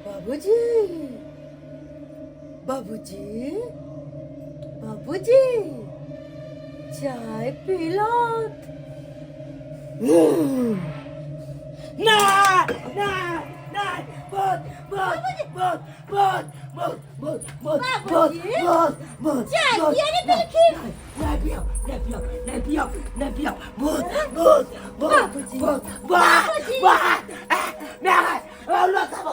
बाबूजी बाबूजी बाबूजी चाय पिला ना ना ना बहुत बहुत बहुत बहुत बहुत बहुत बहुत बहुत बहुत चाय पिया नहीं नहीं पिया नहीं पिया नहीं पिया नहीं पिया बहुत बहुत बहुत बहुत बहुत मैं लो सब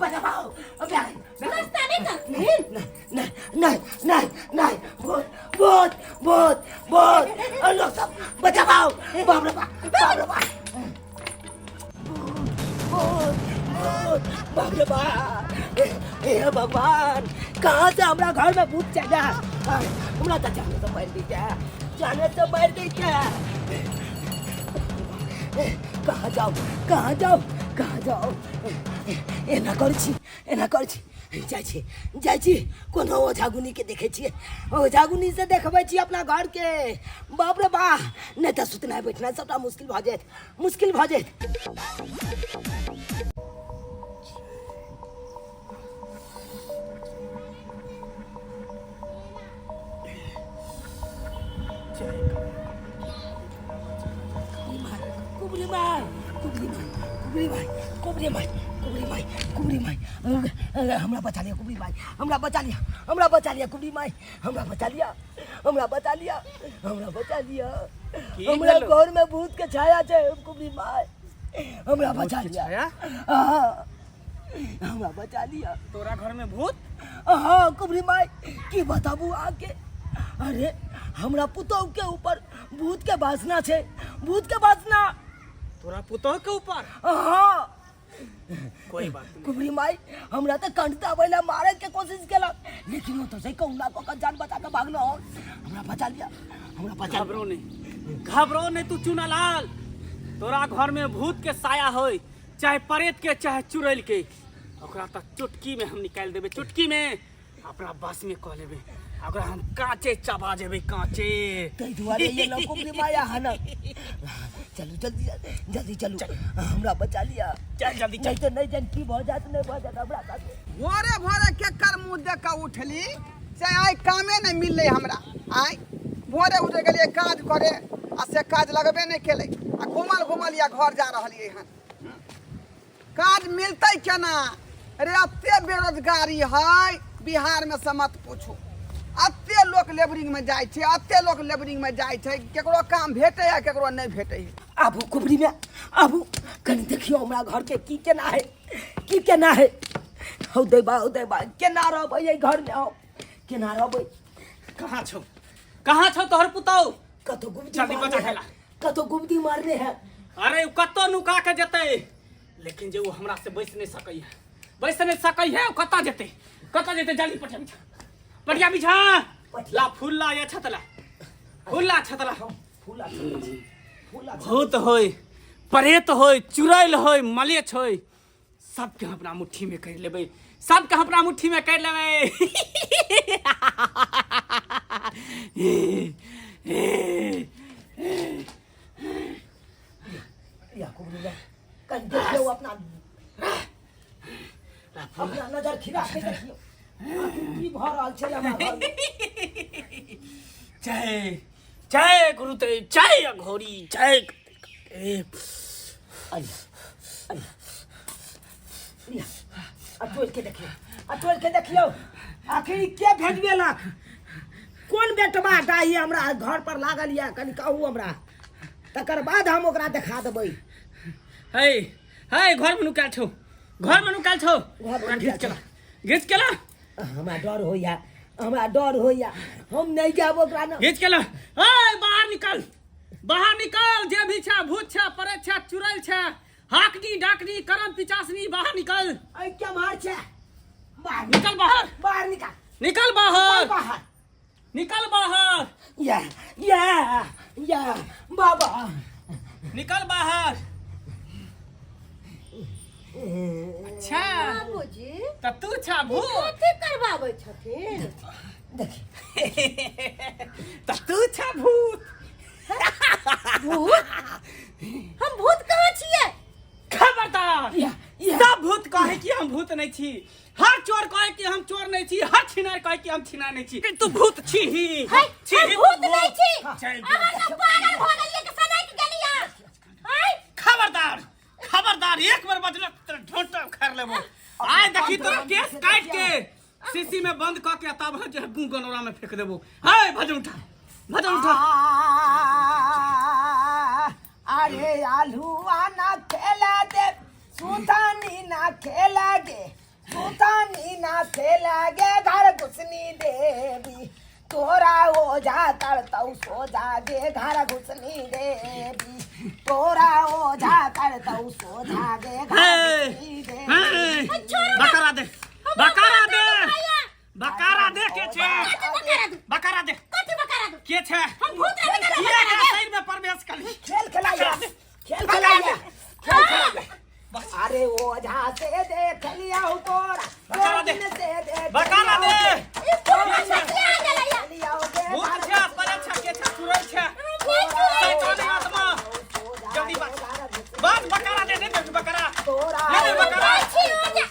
बताओ रास्ता नहीं नहीं नहीं नहीं नहीं नहीं बहुत बहुत बहुत बहुत लो सब बताओ बाप रे बाप बाप रे बाप हे भगवान कहाँ से हमारा घर में भूत जाएगा हमरा तो जाने तो बैठ गई जाने तो बैठ गई कहाँ जाओ कहाँ जाओ कहाँ जाओ एना कर जाइ छी कोनो ओझागुनी के देखे छिए ओझागुनी से देखबै छी अपना घर के बाप रे बा नहीं तो सुतना बैठना सबटा मुश्किल भ जाएत कुबरी माई हमरा बचा लिया कुबरी माई हमरा बचा लिया कुबरी माई हमरा बचा लिया हमरा घर में भूत के छाया छे कुबरी माई हमरा बचा लिया हमरा बचा लिया तोरा घर में भूत हाँ कुबरी माई की बताबू आके अरे हमरा पुतौह के ऊपर भूत के वासना छे तोरा पुतौह के ऊपर हाँ कोई बात नहीं कुबरी माई हमरा तो कंठता बैला मारे के कोशिश केला लेकिन वो तो सही कौना को जान बचा के भागलो हमरा बचा लिया घबरो नहीं तू चुनालाल तोरा घर में भूत के साया होय चाहे परेत के चाहे चुड़ैल के ओकरा तक चुटकी में हम निकाल देबे चुटकी में अपना बस में कह लेबे अगर हम कांचे चबा जेबे कांचे तै दुआरे ये लोग कुबरी माई हन चलो जल्दी चलो हमरा बचा लिया चल जल्दी चल तो नहीं जन की भ जात नहीं भ जात हमरा साथ भोरे के कर मुंह देख के उठली से आई कामे नहीं मिलले हमरा आई भोरे उठ गेलिए काज करे आ से काज लगबे नहीं केले आ घुमल या घर जा रहलिए हन काज मिलते केना अरे अत्ते बेरोजगारी है बिहार में से मत पूछू अत्ते लोग लेबरिंग में जाय छे केकरो काम भेटे है केकरो नहीं भेटे है आबू कुबरी में आबू कनी देखियो हमरा घर के की केना है हौ देबा केना रहबै ए घर में आओ केना रहबै कहां छौ तोहर पुतौह कतो गुमती जल्दी बचा खेला कतो गुमती मारने है अरे कतो नुका के जते लेकिन जे वो हमरा से बैस नहीं सकै है कता जते जल्दी पटिया बिछा ला फूला या छतला भूत होय परेत होय चुड़ैल होय मलेच होय सबके अपना मुट्ठी में कर लेबै या कुबरी में कन देखियो अपना नजर खिला के देखियो की भ रहल छै हमरा घर जय गुरुदेव जय अघोरी जय अटोल के देखियो आखिर के भेज गेलक कौन बेटवा दाई हमरा घर पर लागल या कनी कहू हमरा तकर बाद हम ओकरा देखा देबै हे घर में नुकाल छौ घिच केला हमरा डर होइया हम नहीं जाब ओकरा न घिच केला बाहर निकल जे भी छा भूत छा परे छा चुड़ैल छा हाकनी डाकनी करम पिचासनी बाहर निकल ऐ क्या मार छे निकल बाहर निकल बाहर या बाबा निकल बाहर अच्छा बाबूजी त तू छा भूत कथि करबाबै छथिन देखी त तू छा भूत भूत हम भूत कहाँ छियै खबरदार हम भूत नहीं छी, हर चोर कहे कि हम चोर नहीं छी, हर छिनार कहे कि हम छिनार नहीं छी, तू भूत छी ही छी ही भूत नहीं छी। चल अहाँ सब पागल भ गेलियै कि सनक गेलियै। हाय खबरदार खबरदार, एक बार बजला तो ढोंटा उखाड़ लेबो। आय देखी तोरा केस काट के सीसी में बंद क के तब जे गनौरा में फेंक देबो। हाय भजन उठा अरे आलूआ ना खेला दे, सुतानी ना खेला गे, सुतानी ना खेला गे, घर घुसनी देवी तोरा ओझा करतौ सोझा गे, घर घुसनी देवी तोरा ओझा करतौ सोझा गे, घर घुसनी देवी। बकरा दे बकरा दे बकरा दे के छे बकरा दे कथि बकरा दू के छे हम भूत रे के ये के साइड में प्रवेश करी खेल खिलाइया, खेल खिलाइया, खेल खिलाइया। अरे ओझा से देख लिया तोरा, बकरा दे से देख बकरा दे ई कोन से आ गेलैया। भूत छे परीक्षा के छे तुरल छे शैतान आत्मा जल्दी बात बकरा दे दे बकरा ले दे बकरा छी हो जा।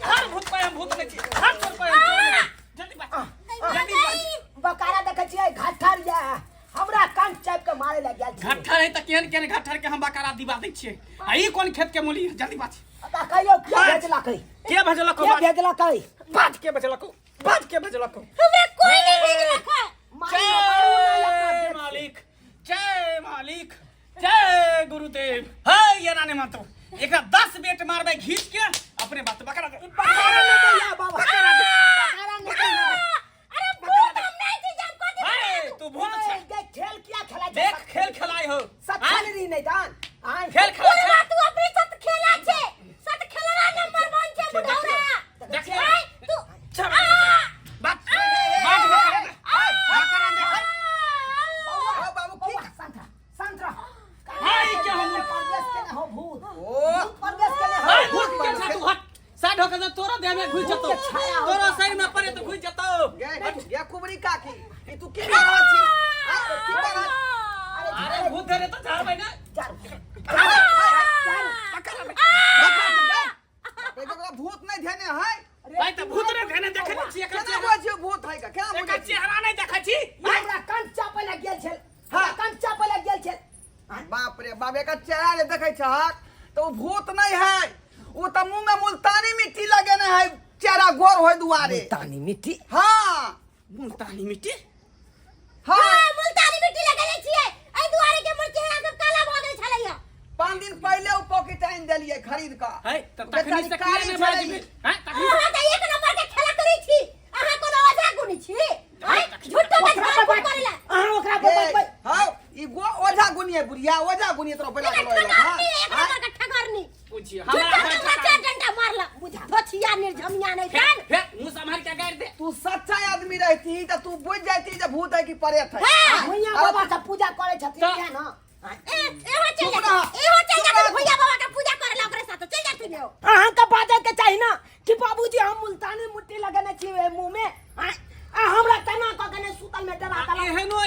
हर भूत पे हम भूत नहीं छी, हर चोर पे हम चोर नहीं। जल्दी बात बकारा देखे छियै घाठर या हमरा कान चाप के मारे लग गेल छै। घट्ठर है त केहन केहन घट्ठर के हम बकरा दिवा दै छियै। आ ई कोन खेत के मूली है? जल्दी बात आता कहियो के भेजलकै, के भेजलक के भेजलकै, बात के भेजलक बात के भेजलक हमरा कोई नहीं भेजलक है। जय मालिक जय मालिक जय गुरुदेव। हे ये नाने मातो एकरा 10 बेट मारबे घीच के अपने बात बकरा दे बकारा नहीं दे या बाबा, बकरा दे बकारा नहीं दे। अरे भूत हम नहीं छी, जब कथि हे तू भूत छे। देख खेल किया खेला देख खेल खिलाए हो सत्तानी नहीं दान आन खेल खिला पूरा तू अपनी सत खेला छे, सत खेलरा नंबर 1 छे बुढ़ौरा। देख हाय तू बात बकरा दे बकरा दे ओ बाबू की संतरा संतरा हाय क्या हम परदेश के न हो भूत, ओ परदेश के न हाय हो भूत के छे तू हट साइड होके तो तोरा देह में घुस जतो, तोरा साइड में पड़े तो घुस जतो। ये कुबरी काकी ई तू की बात छी की बात अरे भूत धरे तो झाड़ भाई ना भूत नहीं ध्यान है भाई तो भूत रे देने देखे नहीं छी एकर केना चेहरा बुझियो भूत है का केना एकर बुझियो चेहरा नहीं देखै छी। हमरा कान चापे लग गेल छै, हमरा कान चापे लग गेल छै। बाप रे बाप एकर चेहरा जे देखै छहक तो वो भूत नहीं है, वो तो मुंह में मुल्तानी मिट्टी लगेने है, चेहरा गोर होय दुआरे। तानी मिट्टी हां मुल्तानी मिट्टी हां हां मुल्तानी मिट्टी लगेले छियै, एई दुआरे के मोर चेहरा सब काला भ गेल छलैया। 5 दिन पहले वो पॉकेट आइन देलिए खरीद का है त तखनी से किया नहीं बाजी में हैं तखनी अहाँ त एक नंबर के खेला करै छी, अहाँ कोनो ओझा गुनी छी। हाय झूठो के झाड़ फूक करेला। अहाँ ओकरा बोल हां ई गो ओझा गुनिए बुढ़िया ओझा गुनिए तोरा पहले एक लगे नंबर के ठगरनी पूछिए झूठो हमरा के चार डंडा मारला बुझा धोछिया निर्झमिया नहीं जान। हे मुंह संभाल के गाड़ दे। तू सच्चा आदमी रहती तो तू बुझ जाती जे भूत है कि प्रेत है। हां भैया बाबा का पूजा करे छथिन या ना। एहो चल जा, एहो चल जा भैया बाबा का पूजा करेला ओकरे साथ चल जा तू। अहाँ का बाजे के चाही ना कि बाबूजी हम मुल्तानी मिट्टी लगने छी मुंह में। आ हमरा तना क के सुतल में डरा तला एहनो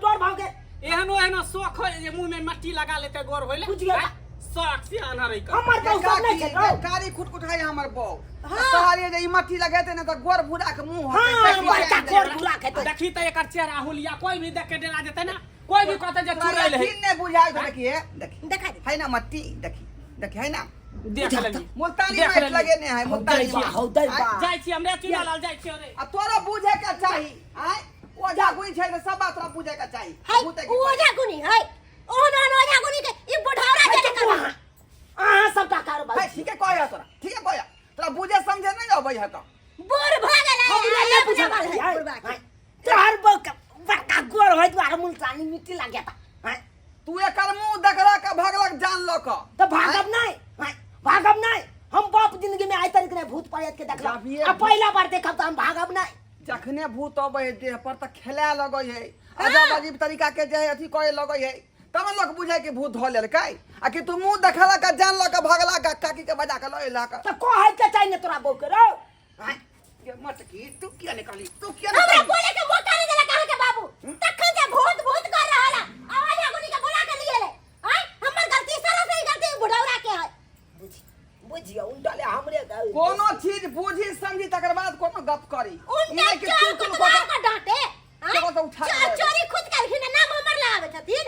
डर भाग के एहनो शौक हो जे मुंह में मट्टी लगा लेते गोर होइले बुझिए शौक से आना रही का हमर तो सब नहीं खेल रहो। कारी खुटखुट है हमर बौ हाँ। तोहरे जे ई मट्टी लगेते ना तो गोर भुरा के मुंह हां बड़का कोर बुला के तो देखी त एकर चेहरा हुलिया कोई भी देख के डरा देते ना, कोई भी कहते जे चुरैल है। तीन ने बुझाई तो देखिए देखी देखा दे है ना मट्टी देखी देखी है ना देख लेली मुल्तानी देख माइट लेली। लगेने है मुल्तानी हौदै बा, हौदै बा। जाय छी हमरे चुना लाल जाय छी रे। आ तोरा बुझे के चाही आय ओझा गुई छै त सब बात तोरा बुझे के चाही हाय भूत है उ ओझा गुनी है ओ न ओझा गुनी के ई बुढ़ौरा के कर। अहाँ सबटा कारोबार है ठीक है कहया तोरा ठीक है कहया तोरा बुझे समझे नहीं अबै है त बोर भ गेलै हमरा ये नहीं बुझा बुझा है है चार बड़का गोर होय द्वारा मुल्तानी मिट्टी लग गया था। तू एकर मुंह देखला का भगलक जान ल क तो भागब नहीं, भागब नहीं। हम बाप जिंदगी में आइ तक ने भूत प्रेत के देखला जब ये आ पहला बार देखब तो हम भागब नहीं। जखने भूत अबै है देह पर त खेला लगै है अजब अजीब तरीका के जे अथी करे लगै है तब लोग बुझे कि भूत धो लेल कै आ कि तू मुंह देखला का जान ल क भगला का काकी के बजा के लैला का तो कहे के चाहिए तोरा बौ के रो। ये मत की तू किया निकली तू किया हमरा निकली बोले के मौका नहीं देला कहां के बाबू तखन से भूत भूत कर रहला ओझा गुनी के बोला के लिए ले। हाय हमर गलती सारा से ही गलती बुढ़ौरा के है। बुझिए उल्टा ले हमरे कोनो चीज बूझी समझी तकर बाद कोनो गप करी उनका नहीं कि चोर चुलकुल को तो डांटे चलो तो उठा ले। चोरी खुद करखिन नाम हमर लगावे छथिन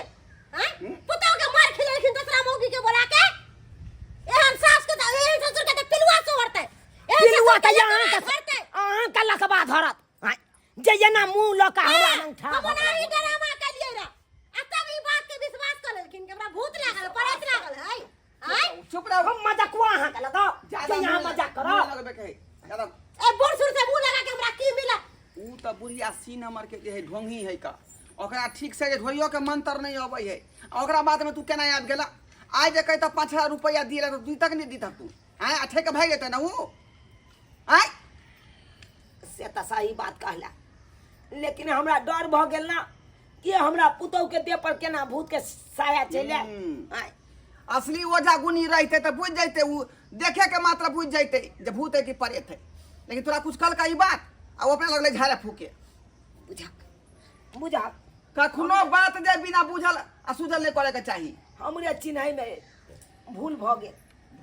हैं पुतौ के मार खिलेलखिन दूसरा मौगी के बोला के एहन सास के एहन ससुर के त पिलुआ से वरते पिलुआ त यहाँ का लकबा धरत जे जना मुंह लका हमरा नंग ठा हम ना ई ड्रामा कलियै रे आ तब ई बात के विश्वास कर लेलखिन कि हमरा भूत लागल परेत लागल है हैं चुप रहो हम मजाकवा अहाँ के लगाओ जे यहाँ मजाक करो लगबे के ज्यादा ए बुढ़-सुढ़ से मुंह लगा के हमरा की मिला ऊ त बुढ़िया सी नंबर के है ढोंगी है का ओकरा ठीक से ढोइयो के मंत्र नहीं आबै है ओकरा बाद में तू केना याद गेला आज जे कहता 5,000 रुपया दिए तो तू तक नहीं दीता तू हैं अठे के भाग जेते ना ऊ हैं से त सही बात कहला लेकिन हमरा डर भ गेल ना कि हमरा पुतौ के देह पर केना भूत के साया चले आय असली ओझा गुनी रहते तो बुझ जाते ऊ देखे के मात्र बुझ जाते जे भूत है कि प्रेत है लेकिन तोरा कुछ कल का ई बात आ वो अपने लगले झाड़े फूके बुझा कखनो बात जे बिना बुझल आ सुझल नहीं करे के चाहिए हमरे चिन्है में भूल भ गेल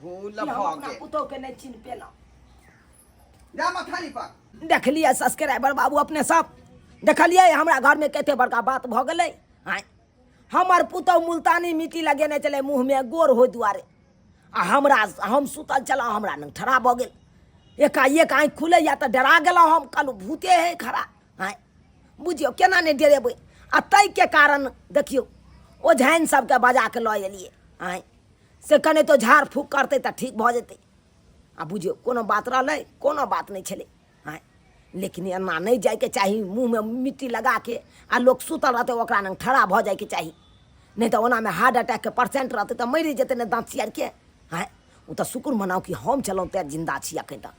भूल कि हम भ अपना गेल पुतौ के नहीं चिन्ह पेलौ जा मथाली पर देखलिए सब्सक्राइबर बाबू अपने सब देखलिए हमरा घर में कते बड़का बात भ गेलै आय हमर पुतौ मुल्तानी मिट्टी लगेने चले मुंह में गोर हो दुआरे आ हम सुतल चला हमरा नंग ठड़ा भ गेल एकाएक आँखि खुले या तो डरा गेलहुँ हम कहलहुँ भूते है खड़ा आय बुझियो केना नहीं डरेबै आ तै के कारण देखियो ओ झाइन सबके बजा के लऽ एलिए आय से कने तो झाड़ फूक करते तो ठीक भ जेतै आ बुझियो कोनो बात रहलै कोनो बात नहीं छलै आय लेकिन एना नहीं जाए के चाही मुँह में मिट्टी लगा के आ लोग सुतल रहते ओकरा नंग ठड़ा भ जाए के चाही नहीं तो ओना में हार्ट अटैक के परसेंट रहते तो मरि जेतै ने दाँत चियार के आय उ तो शुक्र मनाओ कि हम चलौं ते जिंदा छी अखन तक